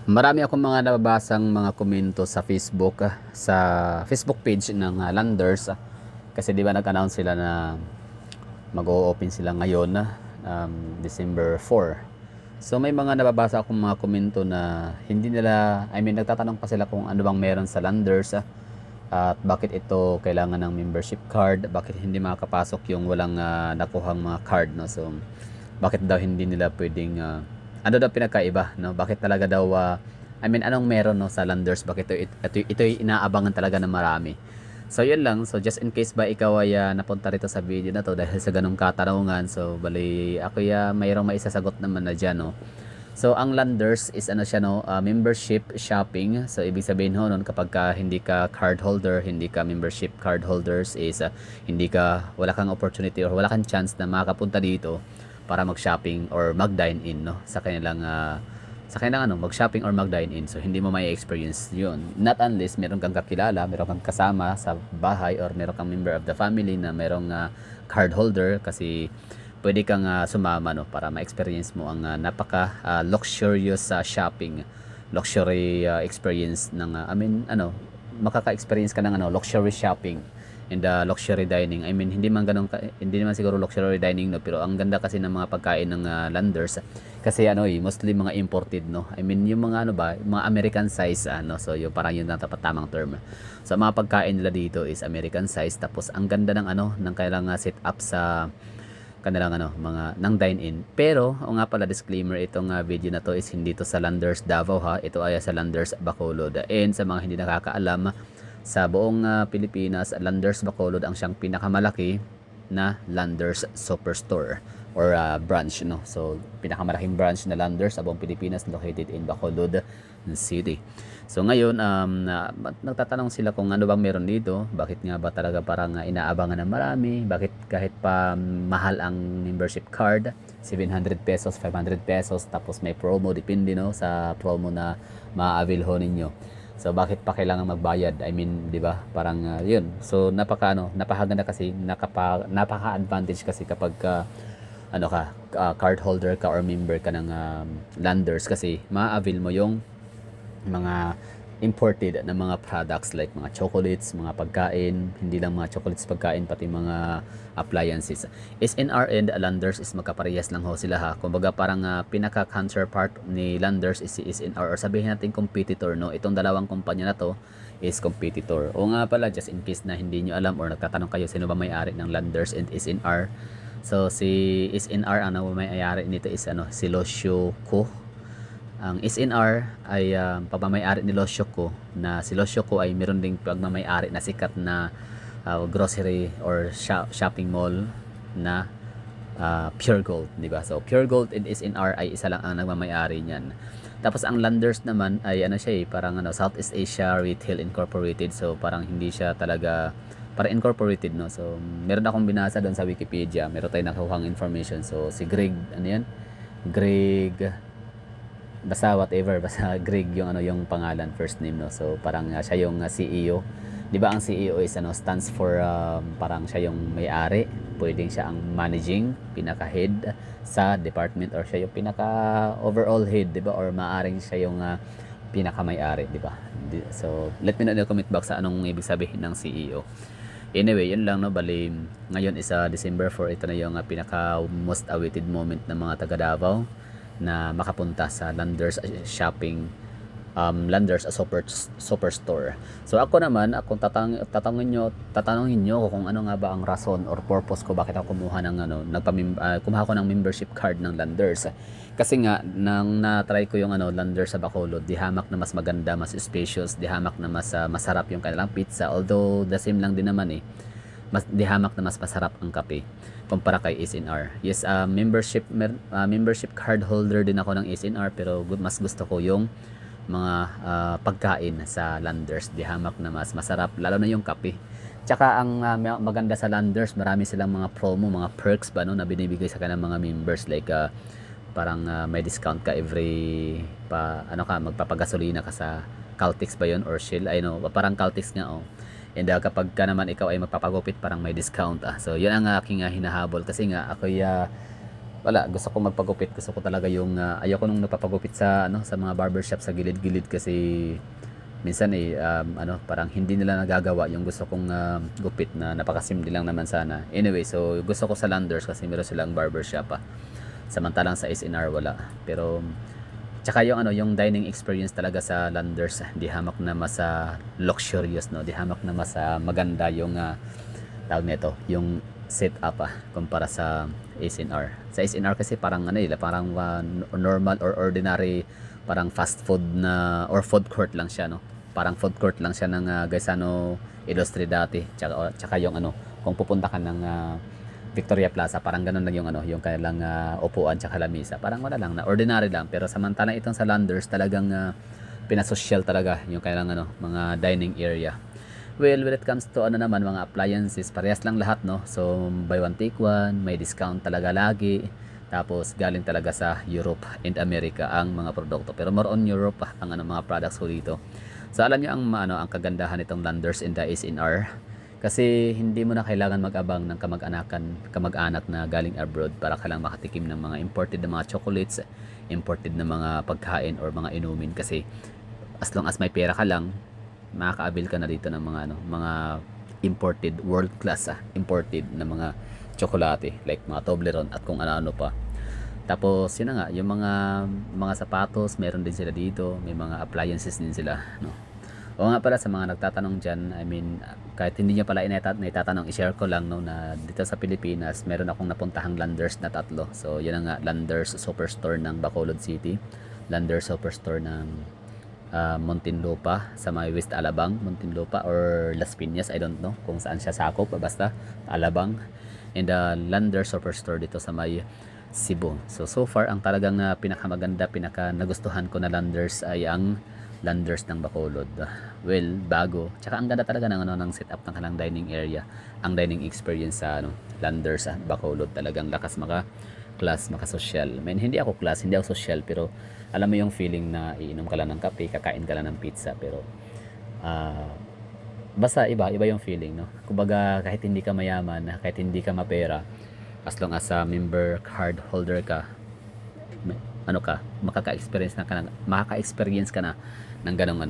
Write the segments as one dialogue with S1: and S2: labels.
S1: Marami akong mga nababasang mga komento sa Facebook, sa Facebook page ng Landers. Kasi 'di ba nag-announce sila na mag-o-open sila ngayon, December 4. So may mga nababasa akong mga komento na hindi nila, I mean nagtatanong pa sila kung ano bang meron sa Landers, at bakit ito kailangan ng membership card, bakit hindi makakapasok yung walang nakuhang mga card, no? So bakit daw hindi nila pwedeng ano daw pinagkaiba, no? Bakit talaga daw I mean anong meron, no, sa Landers, bakit ito inaabangan talaga ng marami. So yun lang, so just in case ba ikaw ay napunta rito sa video na to dahil sa ganung katanungan, so bali ako mayroong maisasagot naman na dyan, no. So ang Landers is ano siya, no, membership shopping. So ibig sabihin ho nun kapag hindi ka card holder, hindi ka membership card holders, is wala kang opportunity or wala kang chance na makapunta dito para mag-shopping or mag-dine in, no, sa kanilang mag-shopping or mag-dine in. So hindi mo may experience 'yun. Not unless meron kang kakilala, meron kang kasama sa bahay, or meron kang member of the family na merong card holder, kasi pwede kang sumama, no, para ma-experience mo ang napaka luxurious shopping, luxury experience ng I mean makaka-experience ka ng luxury shopping and luxury dining. I mean hindi naman siguro luxury dining, no, pero ang ganda kasi ng mga pagkain ng Landers, kasi mostly mga imported, no. I mean yung mga mga American size, so yung parang yun ang tamang term. So mga pagkain nila dito is American size, tapos ang ganda ng ng kailangan set up sa kanilang mga nang dine-in. Pero o nga pala, disclaimer, itong video na to is hindi to sa Landers Davao, ha. Ito ay sa Landers Bacolod. And sa mga hindi nakakaalam, sa buong Pilipinas, Landers Bacolod ang siyang pinakamalaki na Landers Superstore or branch, no. So pinakamalaking branch na Landers sa buong Pilipinas located in Bacolod City. So ngayon nagtatanong sila kung ano bang meron dito, bakit nga ba talaga parang inaabangan ng marami, bakit kahit pa mahal ang membership card, 700 pesos, 500 pesos, tapos may promo, depende, no, sa promo na ma-avail ho ninyo. So bakit pa kailangan magbayad? I mean, 'di ba? Parang yun. So napakaganda kasi, napaka-advantage kasi kapag card holder ka or member ka ng Landers, kasi ma-avail mo yung mga imported na mga products like mga chocolates, mga pagkain, hindi lang mga chocolates pagkain, pati mga appliances. SNR and Landers is magkaparehas lang ho sila, ha. Kumbaga parang pinaka-counterpart ni Landers is si SNR, or sabihin natin competitor, no. Itong dalawang kumpanya na to is competitor. O nga pala, just in case na hindi nyo alam or nagtatanong kayo sino ba may-ari ng Landers and SNR. So si SNR, may-ari nito is si Losyo Co. Ang SNR ay pagmamay-ari ni Losyoko, na si Losyoko ay meron ding pagmamay-ari na sikat na grocery or shopping mall na Pure Gold, di ba? So Pure Gold and SNR ay isa lang ang nagmamay-ari niyan. Tapos ang Landers naman ay siya parang Southeast Asia Retail Incorporated. So parang hindi siya talaga para incorporated, no. So meron akong binasa doon sa Wikipedia, meron tayong nakuhang information. So si Greg, Greg, basta whatever, basta Greg yung pangalan, first name, no. So parang siya yung CEO. 'Di ba ang CEO is stands for parang siya yung may-ari, pwedeng siya ang managing pinaka-head sa department, or siya yung pinaka overall head, 'di ba, or maaring siya yung pinaka-may-ari, 'di ba? So let me know in the comment box sa anong ibig sabihin ng CEO. Anyway, yun lang, no. Bali ngayon is December 4, ito na yung pinaka most awaited moment ng mga taga Davao na makapunta sa Landers shopping, Landers Superstore. So ako naman, tatanungin nyo ako kung ano nga ba ang rason or purpose ko bakit ako kumuha ng kumuha ko ng membership card ng Landers. Kasi nga nang na-try ko yung Landers sa Bacolod, di hamak na mas maganda, mas spacious, di hamak na mas masarap yung kanilang pizza, although the same lang din naman, mas di hamak na mas masarap ang kape kumpara kay SNR. Yes, membership card holder din ako ng SNR, pero mas gusto ko yung mga pagkain sa Landers. Di hamak na mas masarap, lalo na yung kape. Tsaka ang maganda sa Landers, marami silang mga promo, mga perks ba, no, na binibigay sa kanilang mga members, like parang may discount ka every magpapagasolina ka sa Caltex ba yun or Shell, parang Caltex nga, And kapag ka naman ikaw ay magpapagupit, parang may discount. So yun ang aking hinahabol, kasi nga ako wala, gusto ko magpagupit. Gusto ko talaga yung ayoko nung nagpapagupit sa ano sa mga barbershop sa gilid-gilid kasi minsan parang hindi nila nagagawa yung gusto kong gupit na napakasimple lang naman sana. Anyway, so gusto ko sa Landers kasi meron silang barbershop pa. Samantalang sa SNR wala. Pero tsaka yung yung dining experience talaga sa Landers, di hamak na mas luxurious, no. Di hamak na mas maganda yung tawag nito, yung setup kumpara sa SNR. Sa SNR kasi parang parang normal or ordinary, parang fast food na or food court lang siya, no. Parang food court lang siya ng Gaisano Industry dati. Tsaka yung kung pupunta ka ng Victoria Plaza, parang ganun lang yung yung kanilang upuan tsaka lamisa. Parang wala lang na ordinary lang. Pero samantalang itong sa Landers talagang pinasosyal talaga yung kanilang mga dining area. Well, when it comes to naman mga appliances, parehas lang lahat, no. So buy one take one, may discount talaga lagi. Tapos galing talaga sa Europe and America ang mga produkto. Pero more on Europe ang mga products ko dito. So alam niyo ang kagandahan nitong Landers in the SNR. Kasi hindi mo na kailangan mag-abang ng kamag-anak na galing abroad para ka lang makatikim ng mga imported na mga chocolates, imported na mga pagkain or mga inumin. Kasi as long as may pera ka lang, makaka-avail ka na dito ng mga imported, world class imported na mga tsokolate like mga Toblerone at kung ano-ano pa. Tapos yun na nga, yung mga sapatos, meron din sila dito, may mga appliances din sila, no. O nga pala sa mga nagtatanong diyan, I mean, kahit hindi niyo pala naitatanong, i-share ko lang, no, na dito sa Pilipinas, meron akong napuntahang Landers na tatlo. So yun na nga, Landers Superstore ng Bacolod City, Landers Superstore ng Muntinlupa sa may West Alabang, Muntinlupa or Las Piñas, I don't know kung saan siya sakop, basta Alabang. And Landers Superstore dito sa may Cebu. So far ang talagang pinakamaganda, pinaka nagustuhan ko na Landers ay ang Landers ng Bacolod. Well, bago. Tsaka ang ganda talaga ng setup ng kanilang dining area. Ang dining experience sa Landers Bacolod, talagang lakas class, maka-social. Hindi ako class, hindi ako social, pero alam mo yung feeling na iinom ka lang ng kape, kakain ka lang ng pizza, pero basta iba yung feeling, no. Kumbaga kahit hindi ka mayaman, kahit hindi ka mapera, as long as member card holder ka, makaka-experience ka na ng ganong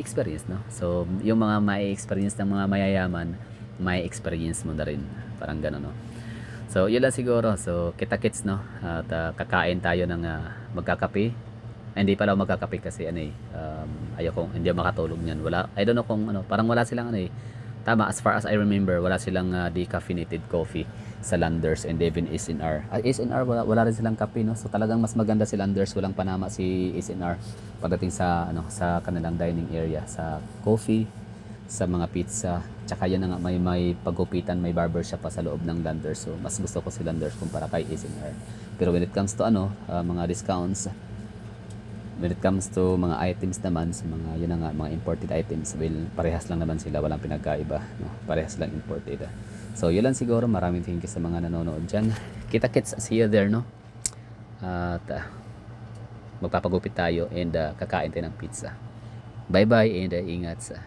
S1: experience, no. So yung mga may experience ng mga mayayaman, may experience mo na rin, parang ganon, no. So yun lang siguro. So kita-kits, no, at kakain tayo ng magkakape. Hindi pala ako magkakape kasi ayoko, hindi ako makatulog niyan. Wala, I don't know kung parang wala silang tama, as far as I remember, wala silang decaffeinated coffee sa Landers and even SNR. SNR wala rin silang kape, no. So talagang mas maganda si Landers, walang panama si SNR pagdating sa sa kanilang dining area, sa coffee, sa mga pizza, tsaka yan na nga, may paggupitan, may barbershop pa sa loob ng Landers. So mas gusto ko si Landers kumpara kay SNR. Pero when it comes to mga discounts, when it comes to mga items naman, sa mga yun na nga, mga imported items, well, parehas lang naman sila, walang pinagkaiba, no? Parehas lang imported. So yun lang siguro. Maraming thank you sa mga nanonood dyan. Kita-kits, see you there, no. At magpapagupit tayo and kakain tayo ng pizza. Bye bye and ingat sa